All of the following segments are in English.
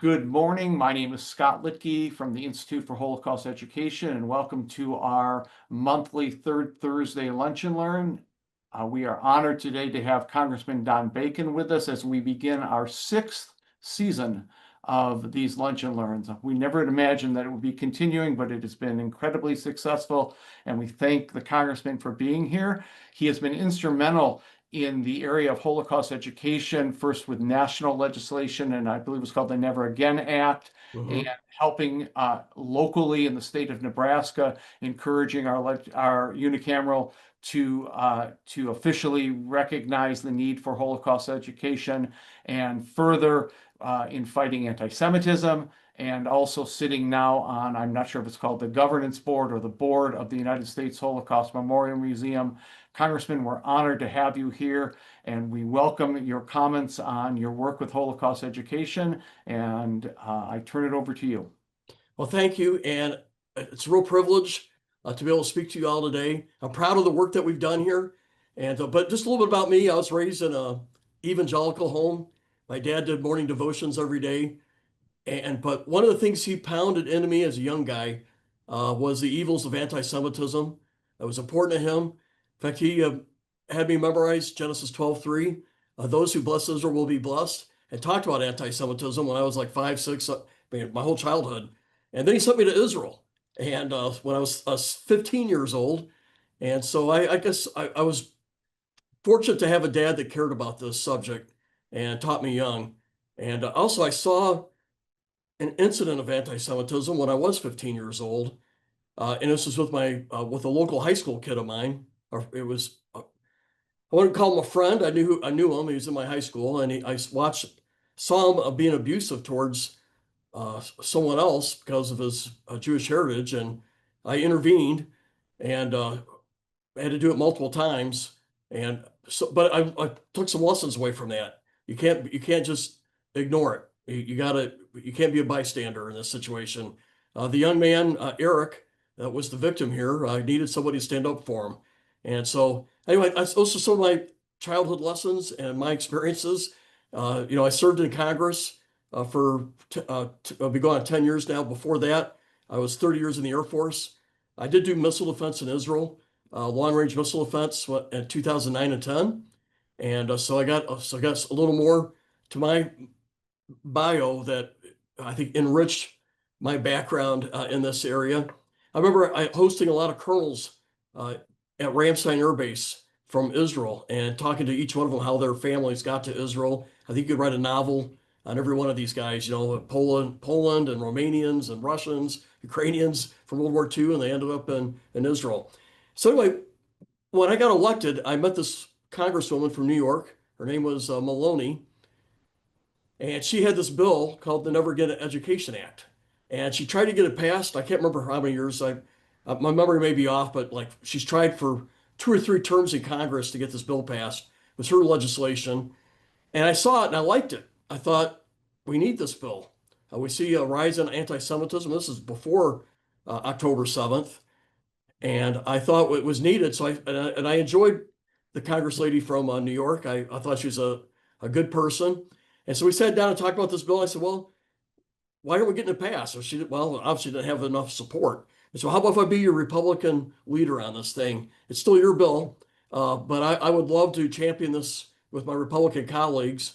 Good morning. My name is Scott Litke from the Institute for Holocaust Education, and welcome to our monthly third Thursday Lunch and Learn. We are honored today to have Congressman Don Bacon with us as we begin our sixth season of these Lunch and Learns. We never had imagined that it would be continuing, but it has been incredibly successful, and we thank the Congressman for being here. He has been instrumental in the area of Holocaust education, first with national legislation, and I believe it was called the Never Again Act, and helping locally in the state of Nebraska, encouraging our unicameral to officially recognize the need for Holocaust education, and further in fighting anti-Semitism, and also sitting now on, I'm not sure if it's called the governance board or the board of the United States Holocaust Memorial Museum. Congressman, we're honored to have you here, and we welcome your comments on your work with Holocaust education, and I turn it over to you. Well, thank you, and it's a real privilege to be able to speak to you all today. I'm proud of the work that we've done here, and but just a little bit about me. I was raised in an evangelical home. My dad did morning devotions every day, but one of the things he pounded into me as a young guy was the evils of anti-Semitism. That was important to him. In fact, he had me memorize Genesis 12:3. Those who bless Israel will be blessed, and talked about anti-Semitism when I was like 5, 6, my whole childhood. And then he sent me to Israel, and when I was 15 years old. And so I guess I was fortunate to have a dad that cared about this subject and taught me young. And also I saw an incident of anti-Semitism when I was 15 years old. And this was with with a local high school kid of mine. Or it was, I wouldn't call him a friend. I knew him. He was in my high school, and I saw him being abusive towards someone else because of his Jewish heritage, and I intervened, and I had to do it multiple times. And so, but I took some lessons away from that. You can't just ignore it. You can't be a bystander in this situation. The young man, Eric, that was the victim here, needed somebody to stand up for him. And so anyway, those are some of my childhood lessons and my experiences. I served in Congress I'll be going on 10 years now. Before that, I was 30 years in the Air Force. I did do missile defense in Israel, long-range missile defense in 2009 and 10. And so I got a little more to my bio that I think enriched my background in this area. I remember hosting a lot of colonels at Ramstein Air Base from Israel and talking to each one of them how their families got to Israel. I think you could write a novel on every one of these guys, Poland and Romanians and Russians, Ukrainians from World War II, and they ended up in Israel. So anyway, when I got elected, I met this congresswoman from New York. Her name was Maloney, and she had this bill called the Never Again Education Act. And she tried to get it passed. I can't remember how many years. My memory may be off, but like she's tried for 2 or 3 terms in Congress to get this bill passed. It was her legislation. And I saw it and I liked it. I thought, we need this bill. We see a rise in anti-Semitism. This is before October 7th. And I thought it was needed. So I enjoyed the Congress lady from New York. I thought she was a good person. And so we sat down and talked about this bill. I said, well, why aren't we getting it passed? So she obviously didn't have enough support. And so how about if I be your Republican leader on this thing? It's still your bill, but I would love to champion this with my Republican colleagues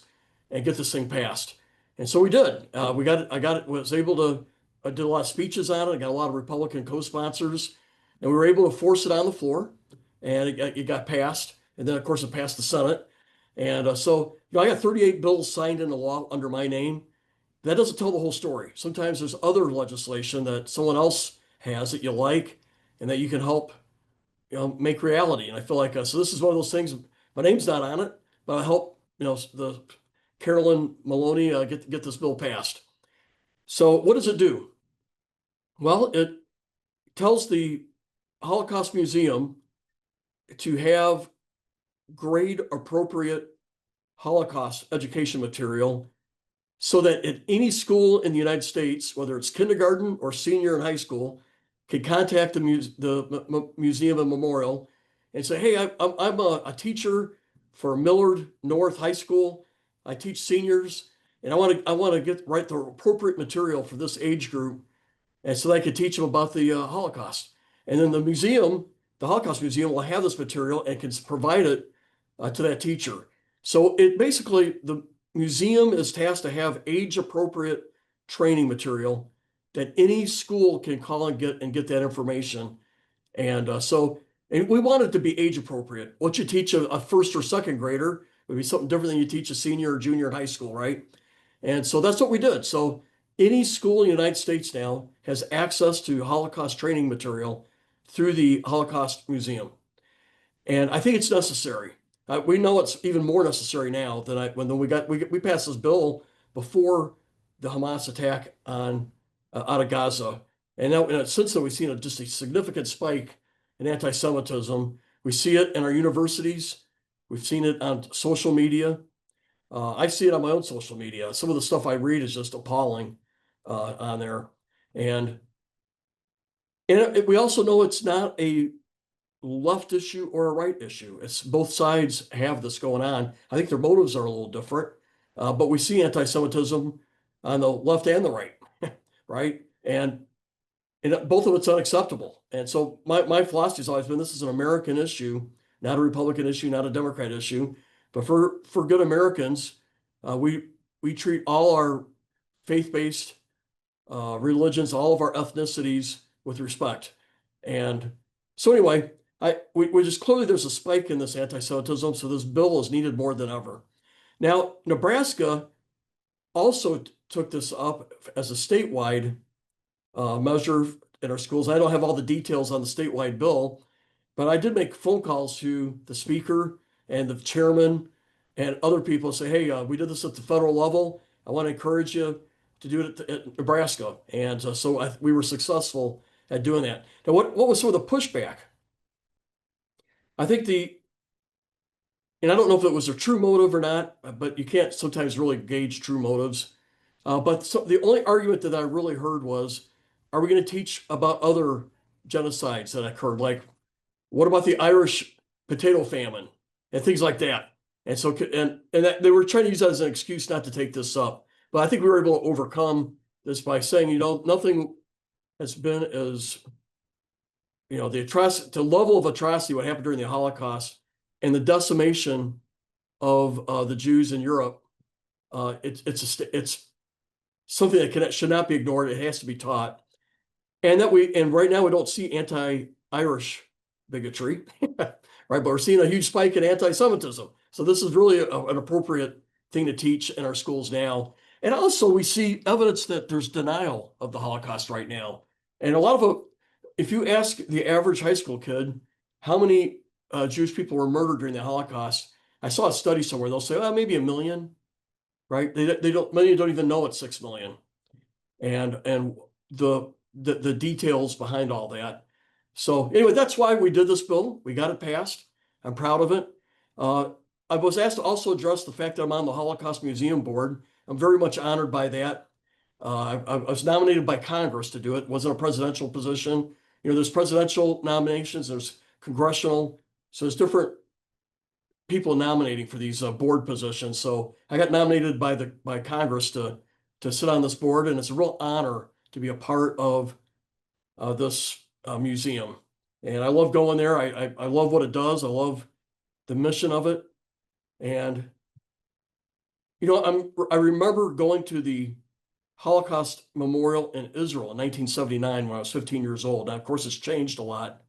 and get this thing passed. And so we did. Was able to I did a lot of speeches on it. I got a lot of Republican co-sponsors, and we were able to force it on the floor, and it got passed. And then, of course, it passed the Senate. And so I got 38 bills signed into law under my name. That doesn't tell the whole story. Sometimes there's other legislation that someone else has that you like and that you can help, make reality. And I feel like so this is one of those things. My name's not on it, but I help the Carolyn Maloney get this bill passed. So what does it do? Well, it tells the Holocaust Museum to have grade appropriate Holocaust education material so that at any school in the United States, whether it's kindergarten or senior in high school, can contact the museum and memorial and say, hey, I'm a teacher for Millard North High School. I teach seniors, And I want to write the appropriate material for this age group, and so that I could teach them about the Holocaust. And then the museum, the Holocaust Museum, will have this material and can provide it to that teacher. So it basically, the museum is tasked to have age appropriate training material that any school can call and get that information. And we want it to be age appropriate. What you teach a first or second grader would be something different than you teach a senior or junior in high school, right? And so that's what we did. So any school in the United States now has access to Holocaust training material through the Holocaust Museum. And I think it's necessary. We know it's even more necessary now than when we passed this bill before the Hamas attack on out of Gaza, and now and since then we've seen just a significant spike in anti-Semitism. We see it in our universities. We've seen it on social media. I see it on my own social media. Some of the stuff I read is just appalling on there, and we also know it's not a left issue or a right issue. It's both sides have this going on. I think their motives are a little different, but we see anti-Semitism on the left and the right, right? And both of it's unacceptable. And so my philosophy has always been this is an American issue, not a Republican issue, not a Democrat issue. But for good Americans, we treat all our faith-based religions, all of our ethnicities with respect. And so anyway, we just clearly there's a spike in this anti-Semitism, so this bill is needed more than ever. Now, Nebraska also took this up as a statewide measure in our schools. I don't have all the details on the statewide bill, but I did make phone calls to the speaker and the chairman and other people, say, hey, we did this at the federal level. I want to encourage you to do it at Nebraska. And we were successful at doing that. Now, what was some of the pushback? I think and I don't know if it was a true motive or not, but you can't sometimes really gauge true motives. The only argument that I really heard was, are we going to teach about other genocides that occurred? Like, what about the Irish potato famine and things like that? And so, that they were trying to use that as an excuse not to take this up. But I think we were able to overcome this by saying, nothing has been as, the level of atrocity, what happened during the Holocaust and the decimation of the Jews in Europe. It's something that should not be ignored. It has to be taught. And right now we don't see anti-Irish bigotry, right? But we're seeing a huge spike in anti-Semitism. So this is really an appropriate thing to teach in our schools now. And also we see evidence that there's denial of the Holocaust right now. And if you ask the average high school kid how many Jewish people were murdered during the Holocaust, I saw a study somewhere. They'll say, oh, maybe 1 million, right? Many don't even know it's 6 million. And the details behind all that. So anyway, that's why we did this bill. We got it passed. I'm proud of it. I was asked to also address the fact that I'm on the Holocaust Museum Board. I'm very much honored by that. I was nominated by Congress to do it. It wasn't a presidential position. There's presidential nominations, there's congressional, so there's different people nominating for these board positions. So I got nominated by Congress to sit on this board, and it's a real honor to be a part of this museum. And I love going there. I love what it does. I love the mission of it. And I remember going to the Holocaust Memorial in Israel in 1979 when I was 15 years old. Now, of course, it's changed a lot,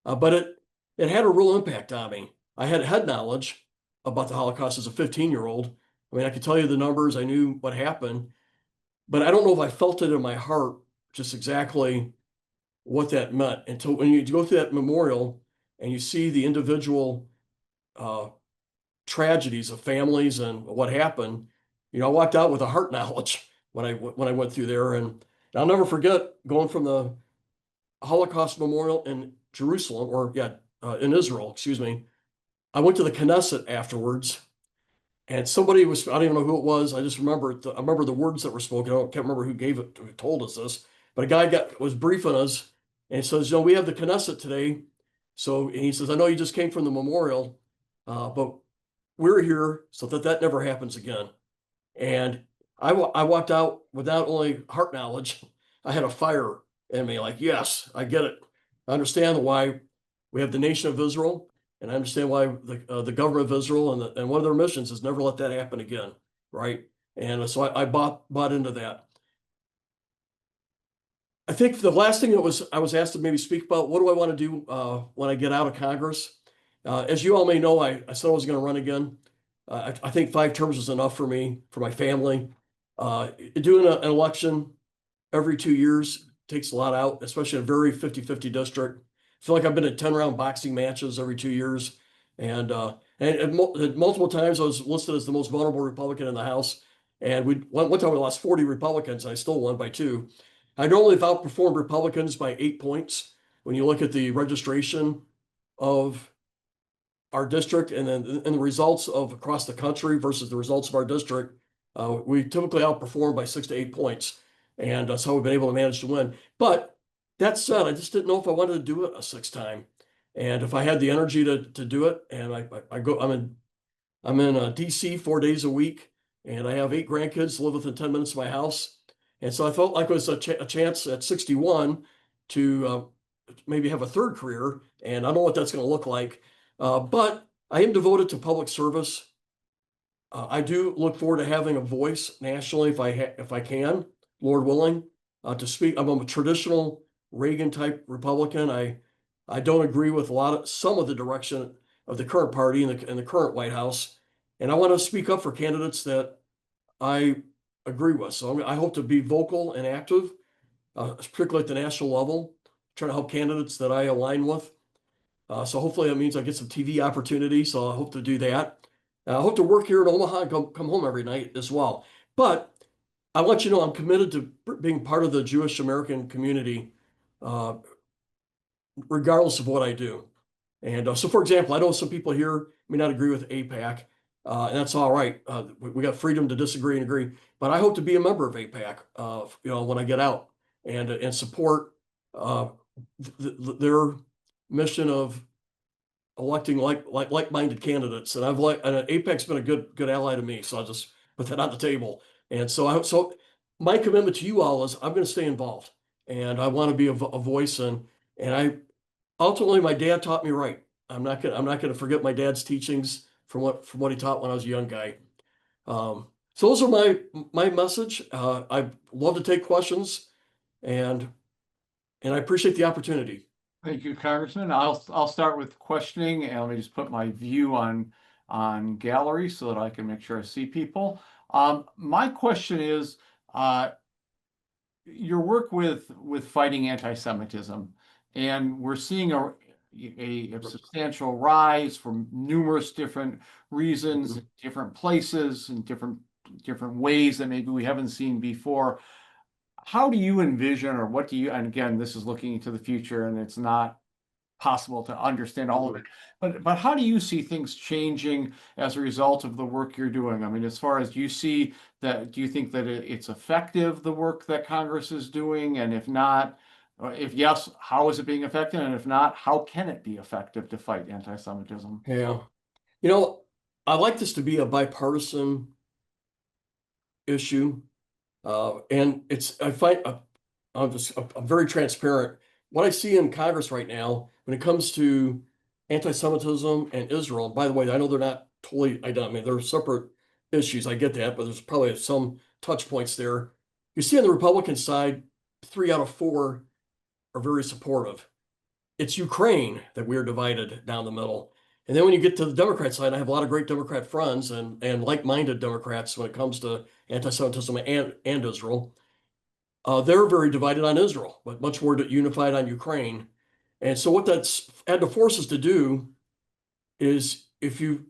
but it had a real impact on me. I had head knowledge about the Holocaust as a 15-year-old. I mean, I could tell you the numbers. I knew what happened, but I don't know if I felt it in my heart just exactly what that meant until when you go through that memorial and you see the individual tragedies of families and what happened. I walked out with a heart knowledge when I went through there, and I'll never forget going from the Holocaust Memorial in Jerusalem, in Israel, excuse me. I went to the Knesset afterwards, and somebody was, I don't even know who it was. I just remember I remember the words that were spoken. I can't remember who told us this, but a guy was briefing us and he says, we have the Knesset today. So he says, I know you just came from the memorial, but we're here so that never happens again. And I walked out with not only heart knowledge, I had a fire in me. Like, yes, I get it. I understand why we have the nation of Israel, and I understand why the government of Israel and one of their missions is never let that happen again, right? And so I bought into that. I think the last thing I was asked to maybe speak about, what do I want to do when I get out of Congress? As you all may know, I said I was going to run again. I think 5 terms is enough for me, for my family. Doing an election every 2 years takes a lot out, especially in a very 50-50 district. I feel like I've been at 10-round boxing matches every 2 years. And multiple times I was listed as the most vulnerable Republican in the House. And one time we lost 40 Republicans, and I still won by 2. I normally have outperformed Republicans by 8 points when you look at the registration of our district and then the results of across the country versus the results of our district. We typically outperform by 6 to 8 points, and that's how we've been able to manage to win. But that said, I just didn't know if I wanted to do it a 6th time, and if I had the energy to do it. And I go, I'm in DC 4 days a week, and I have 8 grandkids live within 10 minutes of my house. And so I felt like it was a chance at 61 to maybe have a third career. And I don't know what that's going to look like. But I am devoted to public service. I do look forward to having a voice nationally if I can, Lord willing, to speak. I'm a traditional Reagan type Republican. I don't agree with some of the direction of the current party in the current White House, and I want to speak up for candidates that I agree with. So I hope to be vocal and active, particularly at the national level, trying to help candidates that I align with. So hopefully that means I get some TV opportunities. So I hope to do that. I hope to work here in Omaha and come home every night as well. But I want you to know I'm committed to being part of the Jewish American community, uh, regardless of what I do. And so, for example, I know some people here may not agree with AIPAC, and that's all right. We got freedom to disagree and agree. But I hope to be a member of AIPAC, when I get out and support uh, their mission of electing like-minded candidates. And AIPAC's been a good ally to me. So I'll just put that on the table. And so my commitment to you all is I'm going to stay involved, and I want to be a voice. And I ultimately, my dad taught me right. I'm not gonna forget my dad's teachings from what he taught when I was a young guy. So those are my message. I love to take questions, and I appreciate the opportunity. Thank you, Congressman. I'll start with questioning, and let me just put my view on gallery so that I can make sure I see people. My question is, your work with fighting anti-Semitism, and we're seeing a substantial rise from numerous different reasons, different places, and different ways that maybe we haven't seen before. How do you envision, or what do you, and again, this is looking into the future and it's not possible to understand all of it, but how do you see things changing as a result of the work you're doing? I mean, as far as you see that, do you think that it's effective, the work that Congress is doing? And if not, or if yes, how is it being effective? And if not, how can it be effective to fight anti-Semitism? Yeah. You know, I like this to be a bipartisan issue. And I find I'm very transparent. What I see in Congress right now, when it comes to anti-Semitism and Israel, by the way, I know they're not totally identical. I mean, they're separate issues. I get that, but there's probably some touch points there. You see on the Republican side, 3 out of 4 are very supportive. It's Ukraine that we are divided down the middle. And then when you get to the Democrat side, I have a lot of great Democrat friends and like-minded Democrats when it comes to anti-Semitism and Israel. They're very divided on Israel, but much more unified on Ukraine. And so what that's had to force us to do is, if you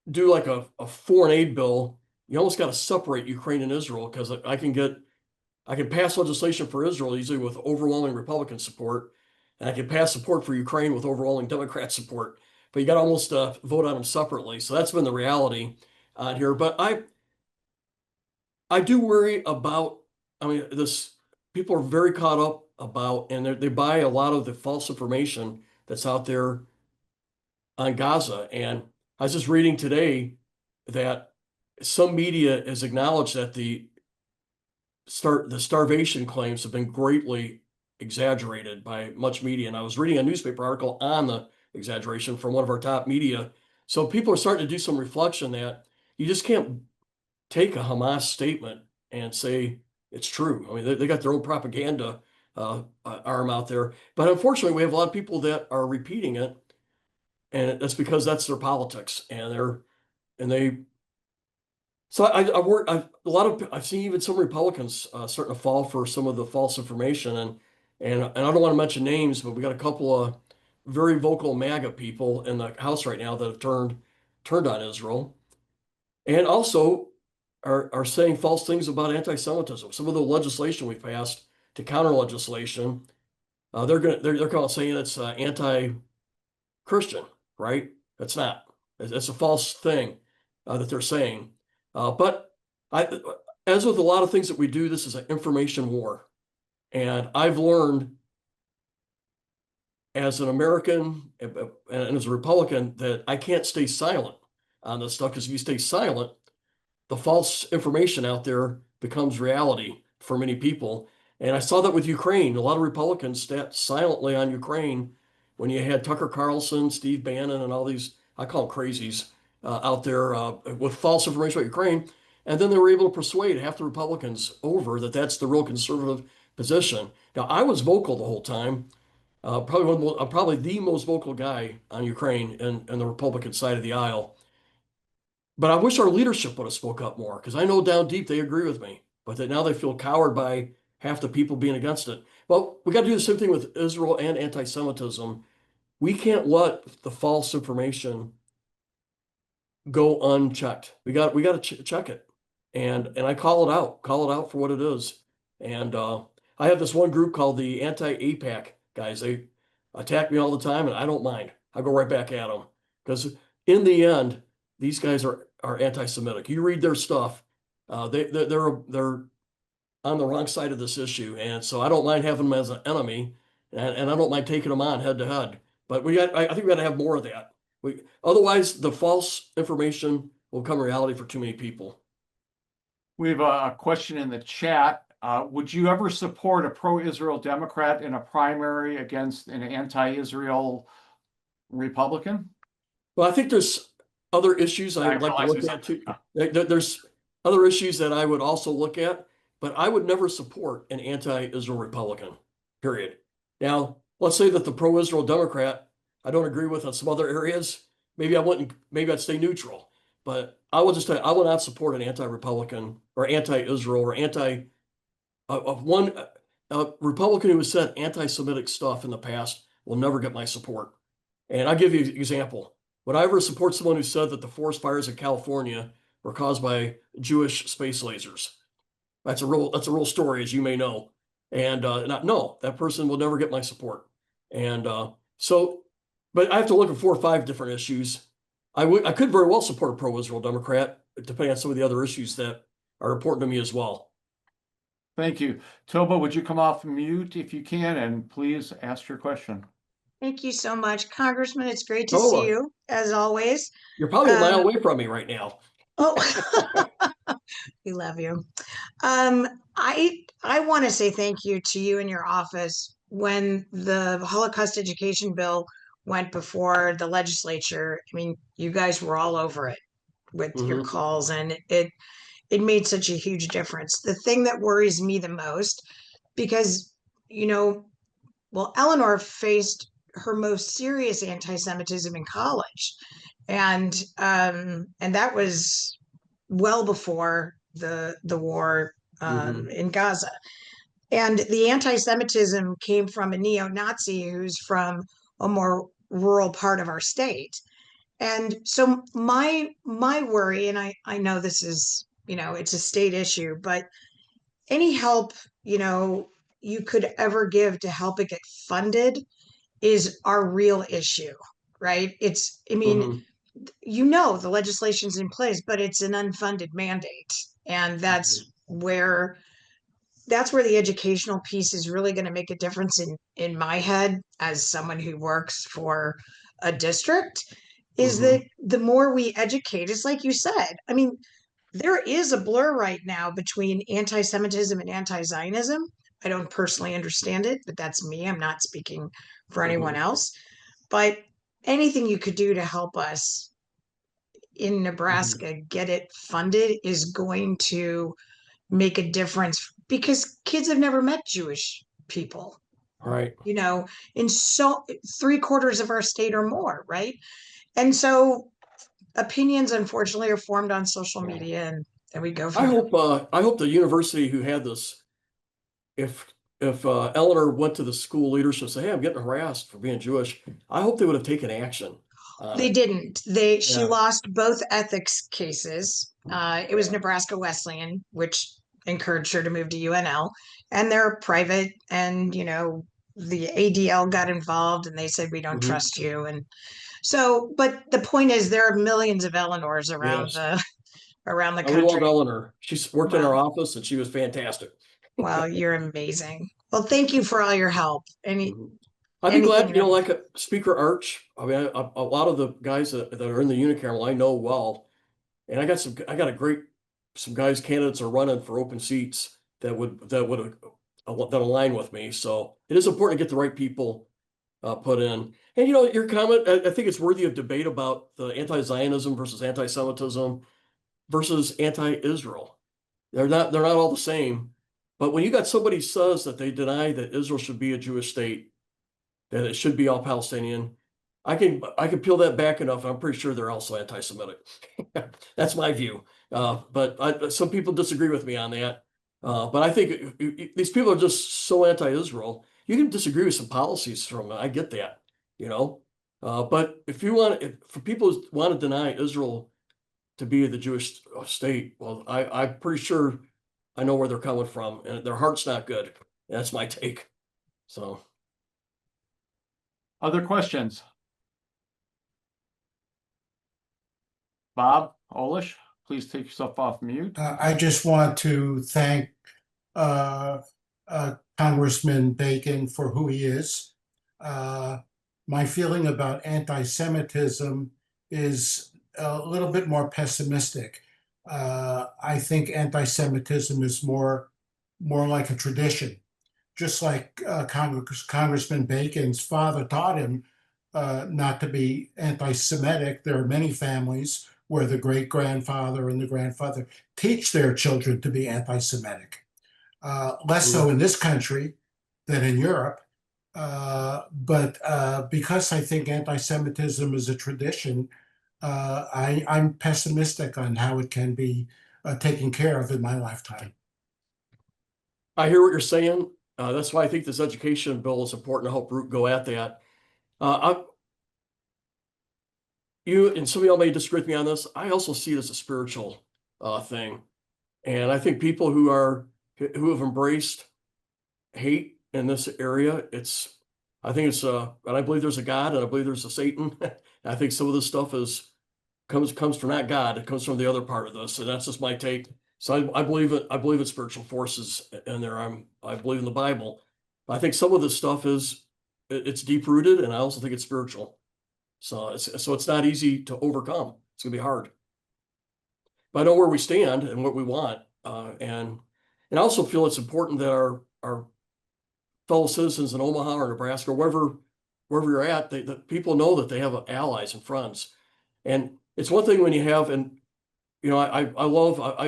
do like a foreign aid bill, you almost got to separate Ukraine and Israel, because I can pass legislation for Israel usually with overwhelming Republican support, and I can pass support for Ukraine with overwhelming Democrat support. But you got to almost vote on them separately. So that's been the reality on here. But I do worry about. I mean, this people are very caught up about, and they buy a lot of the false information that's out there on Gaza. And I was just reading today that some media has acknowledged that the the starvation claims have been greatly exaggerated by much media. And I was reading a newspaper article on the exaggeration from one of our top media. So people are starting to do some reflection that you just can't take a Hamas statement and say it's true. I mean, they got their own propaganda arm out there. But unfortunately, we have a lot of people that are repeating it, and that's because that's their politics, and they. So I work. I've seen even some Republicans starting to fall for some of the false information, and I don't want to mention names, but we got a couple of very vocal MAGA people in the House right now that have turned on Israel, and also are saying false things about anti-Semitism. Some of the legislation we passed to counter legislation, they're calling saying it's anti-Christian, right? That's not. It's a false thing that they're saying. But I, as with a lot of things that we do, this is an information war, and I've learned as an American and as a Republican that I can't stay silent on this stuff because if you stay silent, the false information out there becomes reality for many people. And I saw that with Ukraine. A lot of Republicans sat silently on Ukraine when you had Tucker Carlson, Steve Bannon, and all these, I call them crazies, out there with false information about Ukraine. And then they were able to persuade half the Republicans over that that's the real conservative position. Now, I was vocal the whole time. Probably the most vocal guy on Ukraine and the Republican side of the aisle. But I wish our leadership would have spoke up more because I know down deep they agree with me, but that now they feel cowed by half the people being against it. Well, we got to do the same thing with Israel and anti-Semitism. We can't let the false information go unchecked. We got to check it, and I call it out for what it is. And I have this one group called the anti-APAC guys. They attack me all the time, and I don't mind. I go right back at them because in the end, these guys are anti-Semitic. You read their stuff, they're on the wrong side of this issue, and so I don't mind having them as an enemy, and I don't mind taking them on head to head. But I think we got to have more of that. Otherwise, the false information will become reality for too many people. We have a question in the chat. Would you ever support a pro-Israel Democrat in a primary against an anti-Israel Republican? Well, I think there's other issues I I would like to realize look it's at too. There's other issues that I would also look at, but I would never support an anti-Israel Republican, period. Now, let's say that the pro-Israel Democrat I don't agree with on some other areas. Maybe I'd stay neutral, but I will just say I will not support an anti-Republican or anti-Israel or anti one Republican who has said anti-Semitic stuff in the past will never get my support. And I'll give you an example. Would I ever support someone who said that the forest fires in California were caused by Jewish space lasers? That's a real story, as you may know. And no, that person will never get my support. And but I have to look at 4 or 5 different issues. I could very well support a pro-Israel Democrat, depending on some of the other issues that are important to me as well. Thank you. Toba, would you come off mute if you can, and please ask your question. Thank you so much, Congressman. It's great to see Oh, you, as always. you're probably a mile Um, away from me right now. oh, we love you. Um, I want to say thank you to you and your office when the Holocaust education bill went before the legislature. I mean, you guys were all over it with your Hmm. calls, and it made such a huge difference. The thing that worries me the most, because you know, well, Eleanor faced her most serious anti-Semitism in college, and that was well before the war Hmm. in Gaza. And the anti-Semitism came from a neo-Nazi who's from a more rural part of our state. And so my worry, and I know this is, it's a state issue, but any help, you could ever give to help it get funded is our real issue, right? I mean, Hmm. the legislation's in place, but it's an unfunded mandate. And that's where the educational piece is really going to make a difference in my head as someone who works for a district, is Hmm. that the more we educate, it's like you said. I mean, there is a blur right now between anti-Semitism and anti-Zionism. I don't personally understand it, but that's me. I'm not speaking for anyone Mhm. else. But anything you could do to help us in Mhm. Nebraska get it funded is going to make a difference because kids have never met Jewish people, All right. you know, in so 3/4 of our state or more, right? And so opinions, unfortunately, are formed on social Yeah. media, and we go from there. I hope the university who had this, if Eleanor went to the school leadership and said, "Hey, I'm getting harassed for being Jewish," I hope they would have taken action on They it. didn't. She Yeah. lost both ethics cases. It was Yeah. Nebraska Wesleyan, which encouraged her to move to UNL, and they're private. And the ADL got involved, and they said we don't Mhm. trust you. And so, but the point is, there are millions of Eleanors around Yes. the We love country. Eleanor. She's worked in Well, our office and she was fantastic. well, you're amazing. Well, thank you for all your help. Mhm. I'd be glad, Anything that like Speaker Arch. I mean, a lot of the guys that are in the unicameral I know well, and I got some guys candidates are running for open seats that align with me. So it is important to get the right people put in. And your comment, I think it's worthy of debate about the anti-Zionism versus anti-Semitism versus anti-Israel. They're not all the same. But when you got somebody says that they deny that Israel should be a Jewish state, that it should be all Palestinian, I can peel that back enough. I'm pretty sure they're also anti-Semitic. That's my view. But some people disagree with me on that. But I think these people are just so anti-Israel. You can disagree with some policies from them. I get that, you know. But for people who want to deny Israel to be the Jewish state, well, I'm pretty sure I know where they're coming from, and their heart's not good. That's my take. So, Other questions? Bob Olish, please take yourself off mute. I just want to thank uh, Congressman Bacon for who he is. Uh, my feeling about anti-Semitism is a little bit more pessimistic. I think anti-Semitism is more like a tradition, just like Congressman Bacon's father taught him not to be anti-Semitic. There are many families where the great-grandfather and the grandfather teach their children to be anti-Semitic. Less so in this country than in Europe. But because I think anti-Semitism is a tradition, I'm pessimistic on how it can be taken care of in my lifetime. I hear what you're saying. That's why I think this education bill is important to help go at that. I, you and some of y'all may disagree with me on this. I also see it as a spiritual thing, and I think people who have embraced hate in this area, I think and I believe there's a God, and I believe there's a Satan. I think some of this stuff comes from not God. It comes from the other part of this, and that's just my take. So I believe it. I believe in spiritual forces in there. I believe in the Bible. I think some of this stuff it's deep rooted, and I also think it's spiritual. So it's not easy to overcome. It's gonna be hard. But I know where we stand and what we want, and I also feel it's important that our fellow citizens in Omaha or Nebraska or wherever you're at, that people know that they have allies and friends. And it's one thing when you have, and I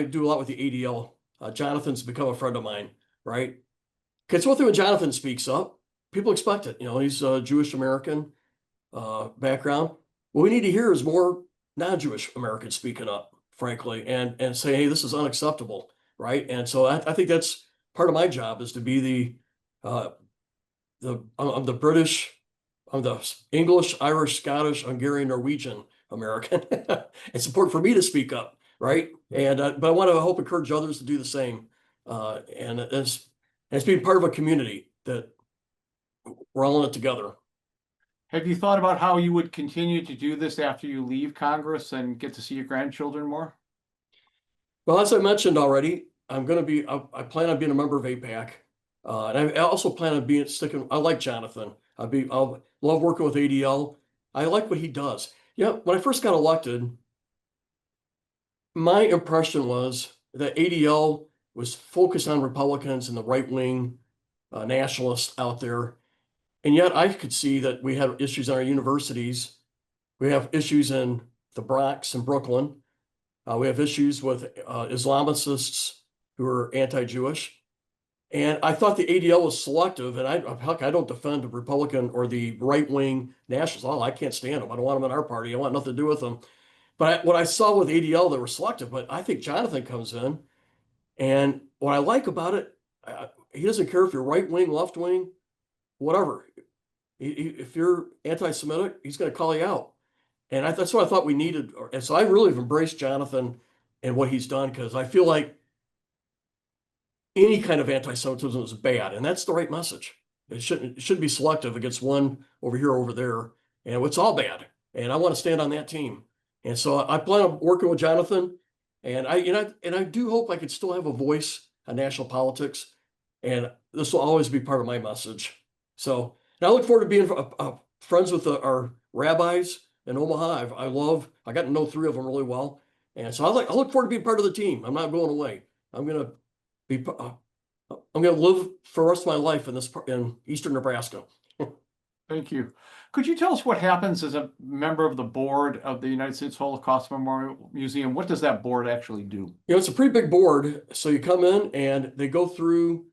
do a lot with the ADL. Jonathan's become a friend of mine, right? It's one thing when Jonathan speaks up, people expect it. He's a Jewish American background. What we need to hear is more non-Jewish Americans speaking up, frankly, and say, hey, this is unacceptable, right? And so I think that's part of my job is to be uh, I'm the British, I'm the English, Irish, Scottish, Hungarian, Norwegian American. It's important for me to speak up, right? And but I want to encourage others to do the same. And it's being part of a community that we're all in it together. Have you thought about how you would continue to do this after you leave Congress and get to see your grandchildren more? Well, as I mentioned already, I plan on being a member of APAC. And I also plan on sticking. I like Jonathan. I'll love working with ADL. I like what he does. Yeah, when I first got elected, my impression was that ADL was focused on Republicans and the right-wing nationalists out there. And yet I could see that we have issues in our universities. We have issues in the Bronx and Brooklyn. We have issues with Islamicists who are anti-Jewish. And I thought the ADL was selective, and I don't defend the Republican or the right-wing nationalists. Oh, I can't stand them. I don't want them in our party. I want nothing to do with them. But what I saw with ADL, they were selective. But I think Jonathan comes in, and what I like about it, he doesn't care if you're right-wing, left-wing, whatever. If you're anti-Semitic, he's going to call you out. And that's what I thought we needed. And so I really have embraced Jonathan and what he's done, because I feel like any kind of anti-Semitism is bad, and that's the right message. It shouldn't be selective against one over here, over there, and it's all bad. And I want to stand on that team. And so I plan on working with Jonathan, and I do hope I could still have a voice on national politics, and this will always be part of my message. So and I look forward to being friends with our rabbis in Omaha. I got to know 3 of them really well, and so I look forward to being part of the team. I'm not going away. I'm going to live for the rest of my life in eastern Nebraska. Thank you. Could you tell us what happens as a member of the board of the United States Holocaust Memorial Museum? What does that board actually do? It's a pretty big board. So you come in and they go through,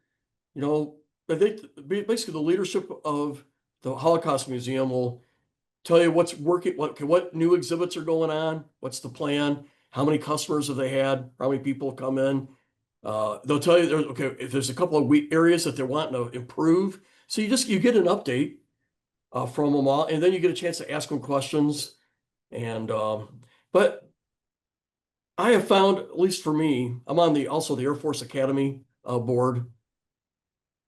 basically the leadership of the Holocaust Museum will tell you what's working, what new exhibits are going on, what's the plan, how many customers have they had, how many people come in. They'll tell you if there's a couple of areas that they're wanting to improve. So you get an update from them all, and then you get a chance to ask them questions. And but I have found, at least for me, I'm on also the Air Force Academy board.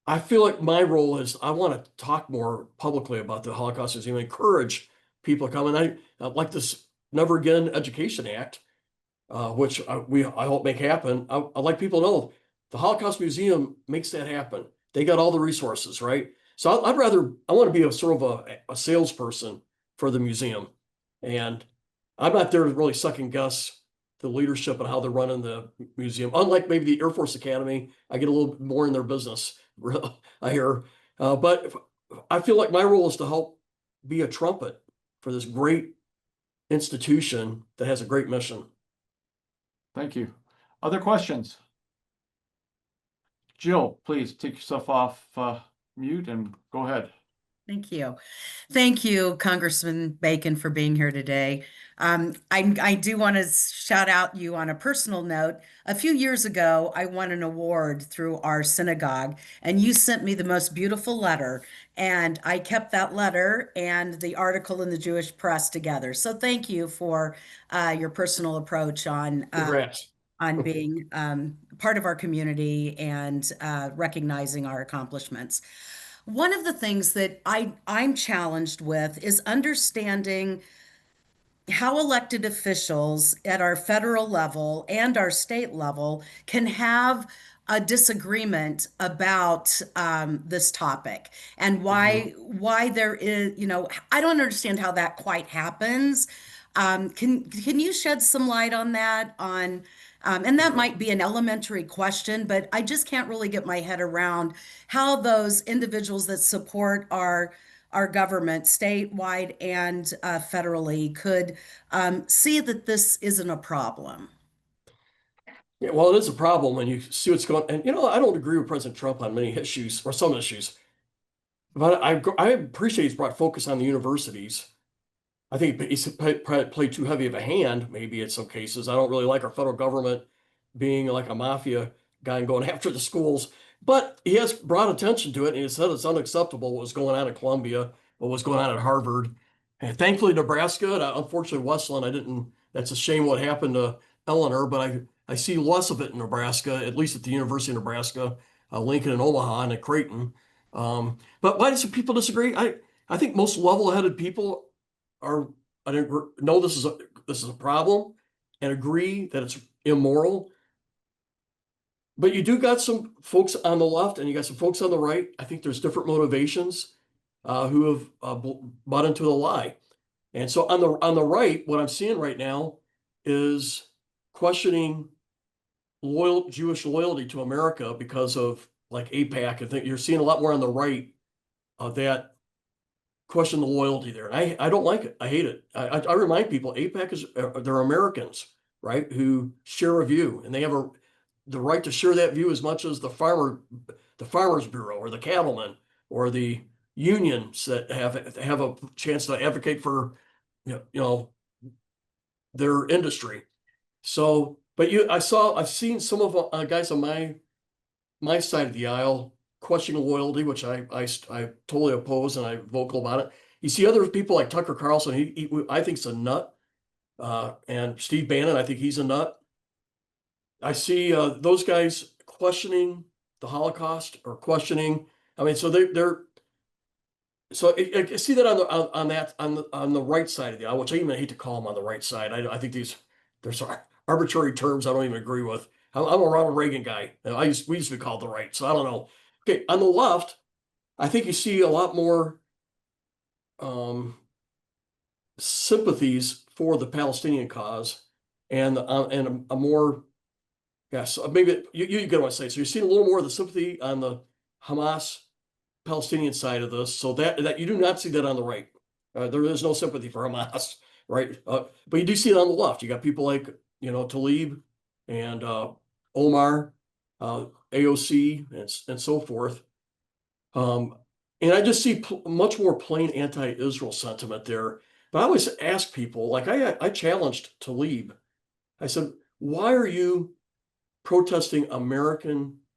I feel like my role is I want to talk more publicly about the Holocaust Museum, encourage people to come. And I like this Never Again Education Act, which I hope make happen. I like people to know the Holocaust Museum makes that happen. They got all the resources, right? So I want to be a sort of a salesperson for the museum. And I'm not there to really second guess the leadership and how they're running the museum. Unlike maybe the Air Force Academy, I get a little more in their business, I hear. But I feel like my role is to help be a trumpet for this great institution that has a great mission. Thank you. Other questions? Jill, please take yourself off mute and go ahead. Thank you. Thank you, Congressman Bacon, for being here today. I do want to shout out you on a personal note. A few years ago, I won an award through our synagogue, and you sent me the most beautiful letter. And I kept that letter and the article in the Jewish Press together. So thank you for your personal approach on being part of our community and recognizing our accomplishments. One of the things that I'm challenged with is understanding how elected officials at our federal level and our state level can have a disagreement about this topic and why there is, I don't understand how that quite happens. Can you shed some light on that? And that might be an elementary question, but I just can't really get my head around how those individuals that support our government, statewide and federally, could see that this isn't a problem. Yeah, well, it is a problem when you see what's going on. And, I don't agree with President Trump on many issues or some issues, but I appreciate he's brought focus on the universities. I think he's played too heavy of a hand, maybe in some cases. I don't really like our federal government being like a mafia guy and going after the schools, but he has brought attention to it, and he said it's unacceptable what was going on at Columbia, what was going on at Harvard. And thankfully, Nebraska, and unfortunately, Westland, that's a shame what happened to Eleanor, but I see less of it in Nebraska, at least at the University of Nebraska, Lincoln and Omaha and at Creighton. But why do some people disagree? I think most level-headed people know this is a problem and agree that it's immoral. But you do got some folks on the left and you got some folks on the right. I think there's different motivations who have bought into the lie. And so on the right, what I'm seeing right now is questioning Jewish loyalty to America because of like AIPAC. I think you're seeing a lot more on the right that question the loyalty there. And I don't like it. I hate it. I remind people AIPAC is they're Americans, right? Who share a view, and they have the right to share that view as much as the Farmers Bureau or the cattlemen or the unions that have a chance to advocate for their industry. So, but I've seen some of guys on my side of the aisle question loyalty, which I totally oppose, and I'm vocal about it. You see other people like Tucker Carlson, he I think's a nut, and Steve Bannon, I think he's a nut. I see those guys questioning the Holocaust or questioning. I mean, so they're so I see that on the right side of the aisle, which I even hate to call them on the right side. I think there's arbitrary terms I don't even agree with. I'm a Ronald Reagan guy. We used to be called the right, so I don't know. Okay, on the left, I think you see a lot more sympathies for the Palestinian cause and a more, yes, maybe you get what I say. So you're seeing a little more of the sympathy on the Hamas Palestinian side of this, so that you do not see that on the right. There is no sympathy for Hamas, right? But you do see it on the left. You got people like Tlaib and Omar, AOC, and so forth. And I just see much more plain anti-Israel sentiment there. But I always ask people, like I challenged Tlaib. I said, why are you protesting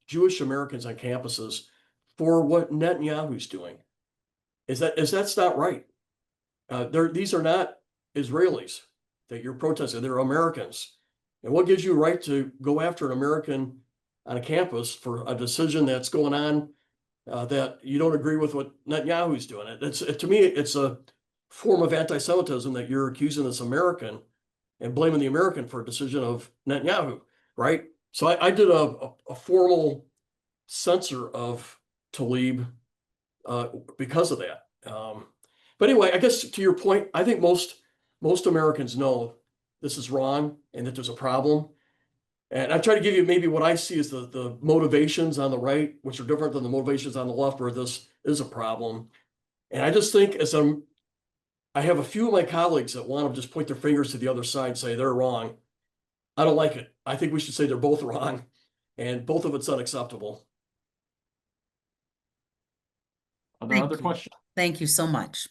Jewish Americans on campuses for what Netanyahu's doing? That's not right. These are not Israelis that you're protesting. They're Americans. And what gives you a right to go after an American on a campus for a decision that's going on that you don't agree with what Netanyahu's doing? To me, it's a form of anti-Semitism that you're accusing this American and blaming the American for a decision of Netanyahu, right? So I did a formal censor of Tlaib because of that. But anyway, I guess to your point, I think most Americans know this is wrong and that there's a problem. And I try to give you maybe what I see as the motivations on the right, which are different than the motivations on the left, where this is a problem. And I just think I have a few of my colleagues that want to just point their fingers to the other side and say they're wrong. I don't like it. I think we should say they're both wrong, and both of it's unacceptable. Are there Thank other you. questions? Thank you so much.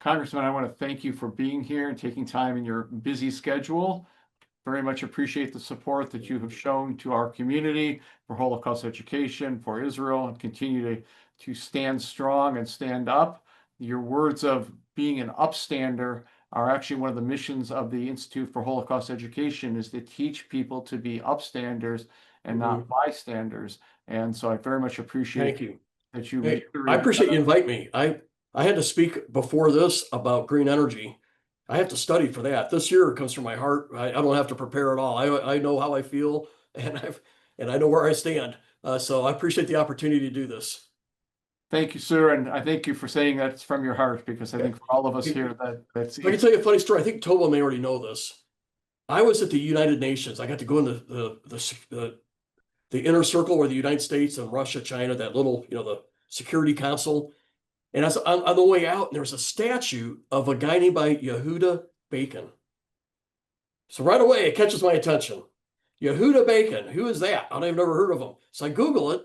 Congressman, I want to thank you for being here and taking time in your busy schedule. Very much appreciate the support that you have shown to our community for Holocaust education, for Israel, and continue to stand strong and stand up. Your words of being an upstander are actually one of the missions of the Institute for Holocaust Education, is to teach people to be upstanders and not bystanders. And so I very much appreciate Thank you. that you Hey, I appreciate you inviting me. I had to speak before this about green energy. I have to study for that. This year it comes from my heart. I don't have to prepare at all. I know how I feel, and I know where I stand. So I appreciate the opportunity to do this. Thank you, sir, and I thank you for saying that's from your heart, because I think for all of us here that's. I can tell you a funny story. I think Toba may already know this. I was at the United Nations. I got to go in the inner circle where the United States and Russia, China, that little, the Security Council. And I was on the way out, and there was a statue of a guy named by Yehuda Bacon. So right away, it catches my attention. Yehuda Bacon, who is that? I've never heard of him. So I Google it,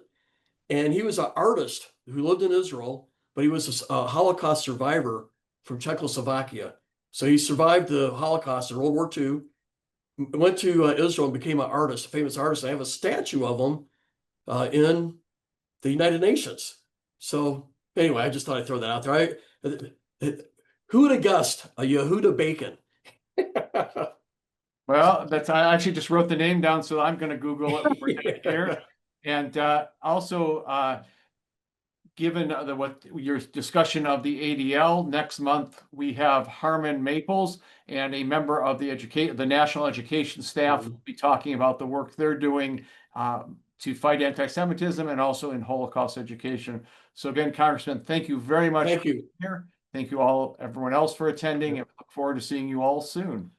and he was an artist who lived in Israel, but he was a Holocaust survivor from Czechoslovakia. So he survived the Holocaust in World War II, went to Israel and became an artist, a famous artist. I have a statue of him in the United Nations. So anyway, I just thought I'd throw that out there. Who would have guessed a Yehuda Bacon? Well, I actually just wrote the name down, so I'm going to Google it here. And also, given your discussion of the ADL, next month we have Harmon Maples and a member of the National Education Staff will be talking about the work they're doing to fight anti-Semitism and also in Holocaust education. So again, Congressman, thank you very much. Thank you. Here. Thank you all, everyone else for attending, and look forward to seeing you all soon.